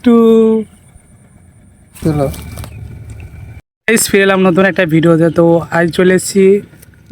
2 চলো ফিরে এলাম নতুন একটা ভিডিওতে। তো আজ চলে এসেছি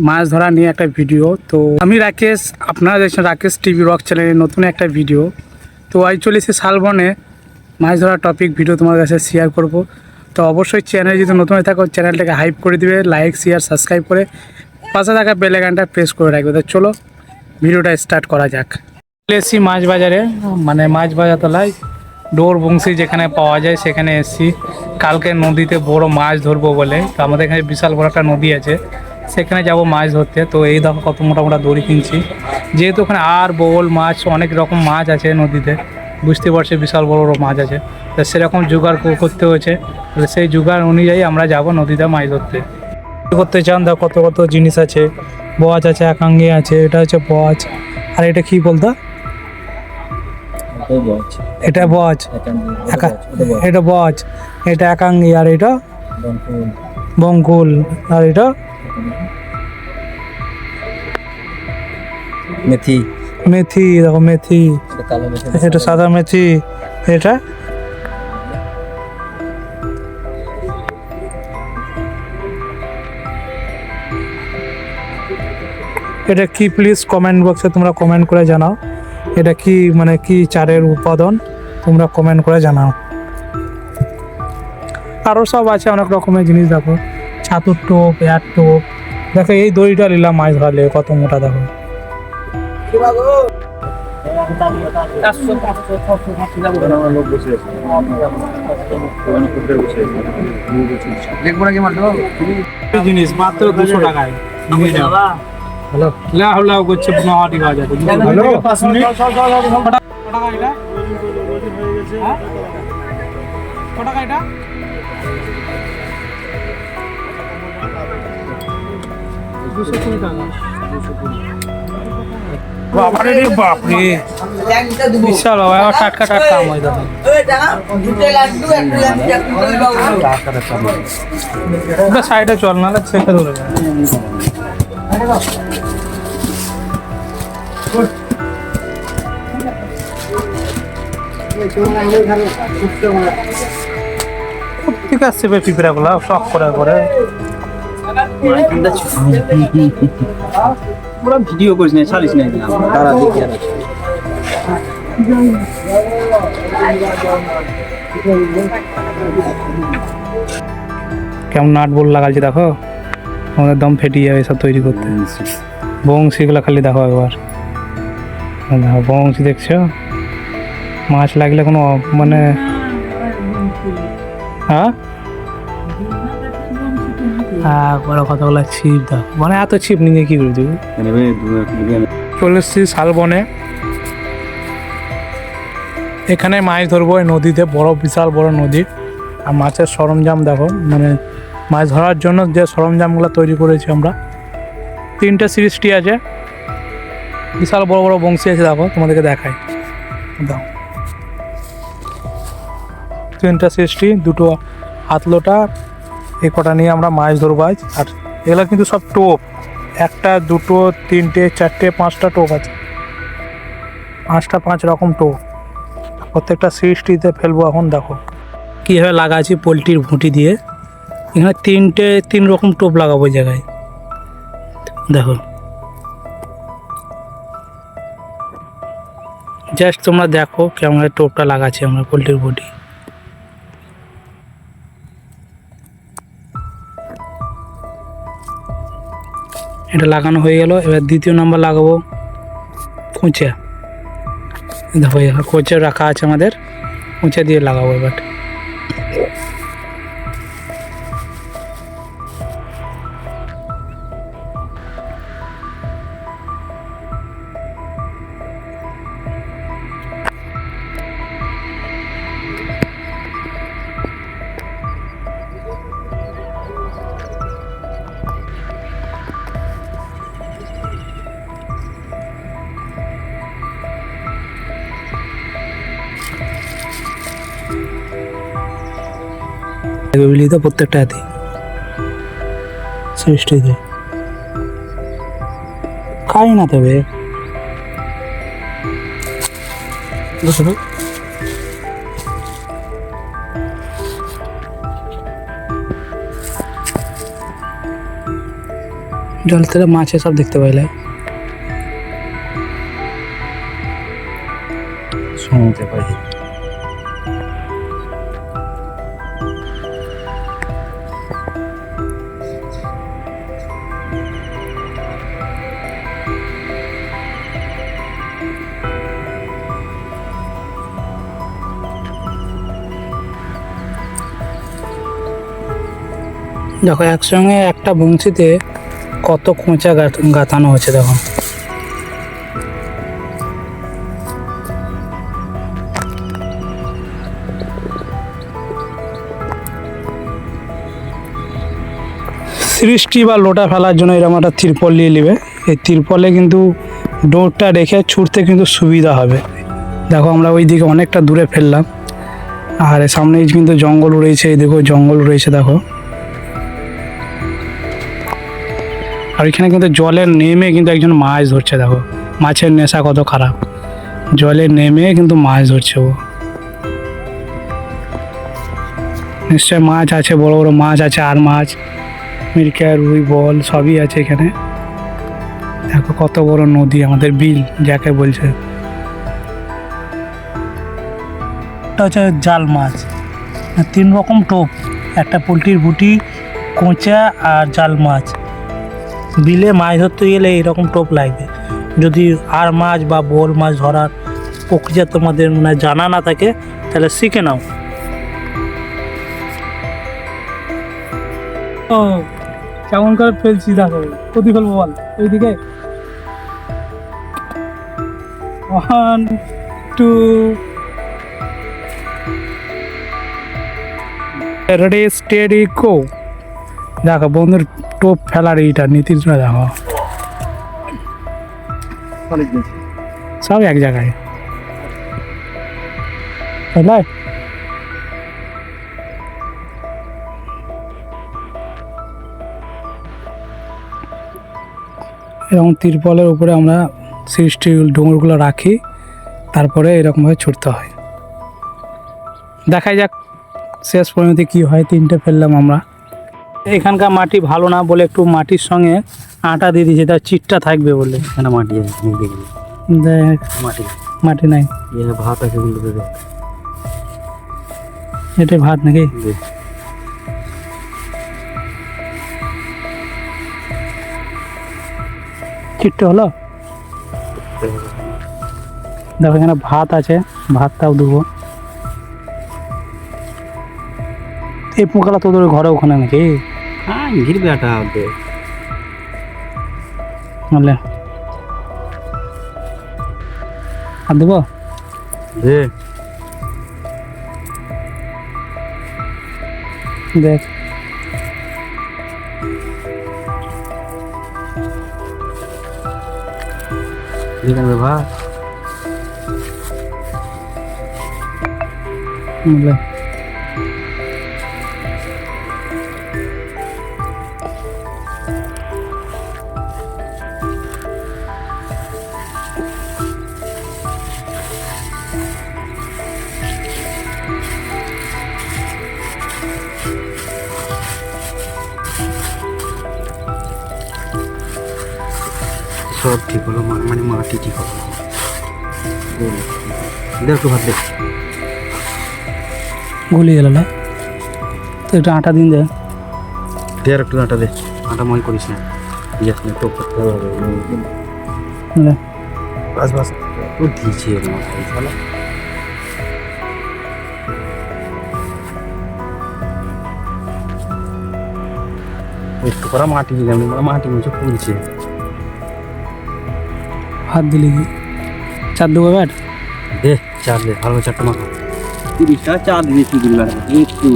মাছ ধরা নিয়ে একটা ভিডিও। তো আমি রাকেশ, আপনারা দেখছেন রাকেশ টিভি রক চ্যানেলের নতুন একটা ভিডিও। তো আজ চলে এসেছি শালবনে মাছ ধরার টপিক ভিডিও তোমার কাছে শেয়ার করব। তো অবশ্যই চ্যানেল যদি নতুন হয়ে থাকো চ্যানেলটাকে হাইপ করে দিবে, লাইক শেয়ার সাবস্ক্রাইব করে পাশে থাকা বেল আইকনটা প্রেস করে রাখবে। তো চলো ভিডিওটা স্টার্ট করা যাক। চলে এসেছি মাছ বাজারে, মানে মাছ বাজার তলায় ডোর বংশী যেখানে পাওয়া যায় সেখানে এসেছি। কালকে নদীতে বড় মাছ ধরবো বলে, তো আমাদের এখানে বিশাল বড় একটা নদী আছে, সেখানে যাব মাছ ধরতে। তো এই দেখো কত মোটা মোটা দড়ি কিনছি, যেহেতু ওখানে আর বোল মাছ অনেক রকম মাছ আছে নদীতে, বুঝতে পারছি বিশাল বড় বড় মাছ আছে। তো সেরকম জোগাড় করতে হয়েছে, সেই জোগাড় অনুযায়ী আমরা যাব নদীতে মাছ ধরতে। করতে চান দেখো কত কত জিনিস আছে, বচ আছে, একাঙ্গি আছে, এটা হচ্ছে বচ। আর এটা কি বলতো? এটা বচ, এটা বচ, এটা একাঙ্গি, আর এটা বঙ্কুল, আর এটা মেথি। মেথি, দেখো মেথি, এটা সাদা মেথি, এটা এটা কি প্লিজ কমেন্ট বক্সে তোমরা কমেন্ট করে জানাও, এটা কি মানে কি চারের উৎপাদন তোমরা কমেন্ট করে জানাও। আরও সব আছে অনেক রকমের জিনিস, দেখো ছাতুর টোপ, এয়ার টোপ। দেখো এই দড়িটা নিলাম মাছ ধরলে, কত মোটা দেখো। জিনিস মাত্র 200 টাকায়। লাউ করছে নহাটি বাজারে। বাবারে বাপরে, বিশাল বাবা, টাটকা টাটকা আম হয় দাদা। সাইডে চল, না সেটা ধরে যায়। ঠিক আছে পিঁপড়া গুলা শখ করে করে ভিডিও করিস না, চালিস না, তারা দেখি আর কেমন নাট বোল্ট লাগাচ্ছে দেখো, আমাদের দম ফেটিয়ে যাবে সব তৈরি করতে। বংশীগুলো খালি দেখো একবার, দেখো বংশী দেখছো, মাছ লাগলে কোনো মানে হ্যাঁ বড় কতগুলো ছিপ দাও, মানে এত ছিপ নিয়ে কি করে দেবো। চলে এসছি শালবনে, এখানে মাছ ধরবো এই নদীতে, বড় বিশাল বড় নদী। আর মাছের সরঞ্জাম দেখো, মানে মাছ ধরার জন্য যে সরঞ্জামগুলো তৈরি করেছি আমরা, 3টে সৃষ্টি আছে, বিশাল বড় বড় বংশী আছে, দেখো তোমাদেরকে দেখাই দাও। 3টে সৃষ্টি, 2টো হাতলোটা, এই কটা নিয়ে আমরা মাছ ধরবো আজ। আর এগুলো কিন্তু সব টোপ, 1টা 2টো 3টে 4টে 5টা টোপ আছে, 5 রকম টোপ, প্রত্যেকটা সৃষ্টিতে ফেলবো। এখন দেখো কীভাবে লাগাচ্ছি পোলট্রির ভুঁটি দিয়ে, এখানে 3 রকম টোপ লাগাবো ওই জায়গায়, দেখো জাস্ট তোমরা দেখো কেমন টোপটা লাগাচ্ছি আমরা পোলট্রির ভুঁটি। এটা লাগানো হয়ে গেল, এবার 2য় নাম্বার লাগাবো কোঁচা। দেখো কোঁচা রাখা আছে আমাদের, কোঁচা দিয়ে লাগাবো এবার। বুঝলি তো, প্রত্যেকটা হাতে সৃষ্টিতে খাই না, তবে জল থেকে মাছ সব দেখতে পাইলে শুনতে পাই। দেখো একসঙ্গে একটা বংশীতে কত খোঁচা গাঁথানো হচ্ছে দেখো। সৃষ্টি বা লোটা ফেলার জন্য এরকম একটা তিরপল নিয়ে নেবে। এই তিরপলে কিন্তু ডোরটা রেখে ছুটতে কিন্তু সুবিধা হবে। দেখো আমরা ওই দিকে অনেকটা দূরে ফেললাম, আর সামনে কিন্তু জঙ্গল রয়েছে, এই দেখো জঙ্গল রয়েছে দেখো। আর এখানে কিন্তু জলে নেমে কিন্তু একজন মাছ ধরছে দেখো, মাছের নেশা কত খারাপ, জলে নেমে কিন্তু মাছ ধরছে ও। নিশ্চয় মাছ আছে, বড় বড় মাছ আছে, আর মাছ মিরকা রুই বল সবই আছে এখানে। দেখো কত বড় নদী, আমাদের বিল যাকে বলছে। এটা হচ্ছে জাল মাছ, 3 রকম টোপ, একটা পোলট্রির বুটি, কোঁচা আর জাল মাছ। বিলে মাছ ধরতে গেলে এইরকম টোপ লাগবে। যদি আর মাছ বা বোল মাছ ধরার প্রক্রিয়া তোমাদের মানে জানা না থাকে তাহলে শিখে নাও। ও কেমন করে ফেলছি দেখো, কোথায় ফেলবো বল? ওইদিকে 1 2 রেডি স্টেডি গো। দেখো বন্ধুর টোপ ফেলার এইটা নীতিটা দেখো, সব এক জায়গায় বুঝলে। এরকম তিরপলের উপরে আমরা সৃষ্টি ডোঙরগুলো রাখি, তারপরে এরকমভাবে ছুটতে হয়। দেখাই যাক শেষ পর্যন্ত কি হয়। 3টে ফেললাম আমরা। এখানকার মাটি ভালো না বলে একটু মাটির সঙ্গে আটা দিয়ে দিয়েছে, তার চিটটা থাকবে বলে। এখানে মাটি আছে, দেখ মাটি মাটি নাই, ভাত আছে বলতে দেখ। এটাই ভাত নাকি? চিটটা হলো। দেখো এখানে ভাত আছে, ভাতটাও দেবো। এই পোকালা তোদের ঘরে ওখানে নাকি? হ্যাঁ ঘিরবে আটা হবে বললে আর দেবো। দে দেখ এখানে ভাত বললে সব ঠিক হলো, মানে মাটি ঠিক হলো। দেখ একটু ভাত দেখ, গুলি গেল না তো, একটু আটা দিন দে। দে আর একটু আটা দে, আটা ময় করিস না, গ্যাস নিয়ে টোপ করতে হবে। বললে বাস বাস ও দিয়েছে মাথায় ভালো। একটু করা মাটি দিলাম, মাটি মুছে ফুলছে। ভাত দিলি কি 4 দেবো ব্যাট? দে চার দে, ভালো 4টা মাখা। 30টা চা দিয়ে কি দিল একটু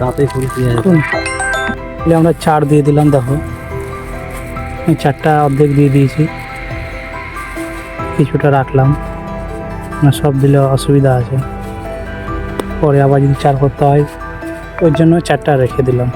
দাঁতে ফুল দিয়ে আমরা 4 দিয়ে দিলাম। দেখো 4টা অর্ধেক দিয়ে দিয়েছি, কিছুটা রাখলাম না, সব দিলে অসুবিধা আছে, পরে আবার যদি 4 করতে হয় ওই জন্য 4টা রেখে দিলাম।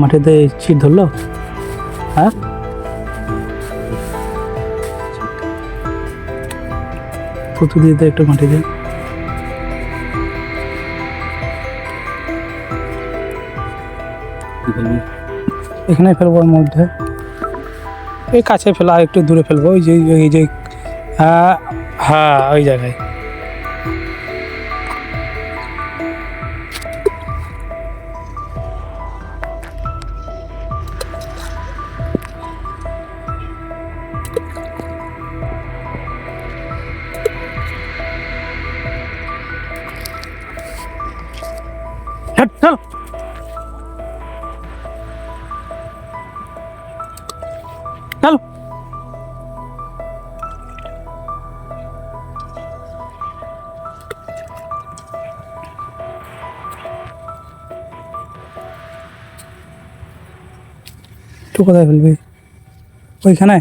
মাটিতে ছিট ধরলো, হ্যাঁ? থুতু দিয়ে দে একটু মাটিতে। এখানে ফেলবো ওর মধ্যে, এই কাছে ফেলা, আর একটু দূরে ফেলবো, এই যে হ্যাঁ হ্যাঁ ওই জায়গায়। চল চল। তুই কোথায় ফেলবি? ওইখানে?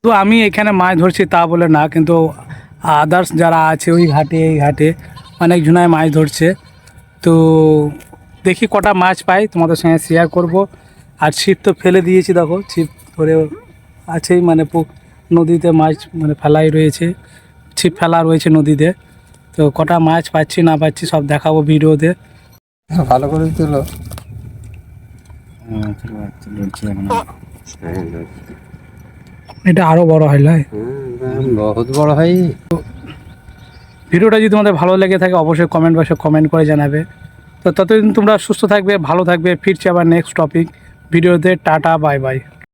তো আমি এখানে মাছ ধরছি তা বলে না, কিন্তু আদার্স যারা আছে ওই ঘাটে, এই ঘাটে অনেক জনায় মাছ ধরছে। তো দেখি কটা মাছ পাই, তোমাদের সঙ্গে শেয়ার করব। আর ছিপ তো ফেলে দিয়েছি, দেখো ছিপ ধরে আছেই, মানে নদীতে মাছ মানে ফেলাই রয়েছে, ছিপ ফেলা রয়েছে নদীতে। তো কটা মাছ পাচ্ছি না পাচ্ছি সব দেখাবো ভিডিওতে। ভালো করে তোলো। এটা আরও বড় হয় লাই, বহুত বড় হয়। ভিডিওটা যদি তোমাদের ভালো লেগে থাকে অবশ্যই কমেন্ট বক্সে কমেন্ট করে জানাবে। তো ততদিন তোমরা সুস্থ থাকবে, ভালো থাকবে। ফিরছি আবার নেক্সট টপিক ভিডিওতে। Tata, bye bye.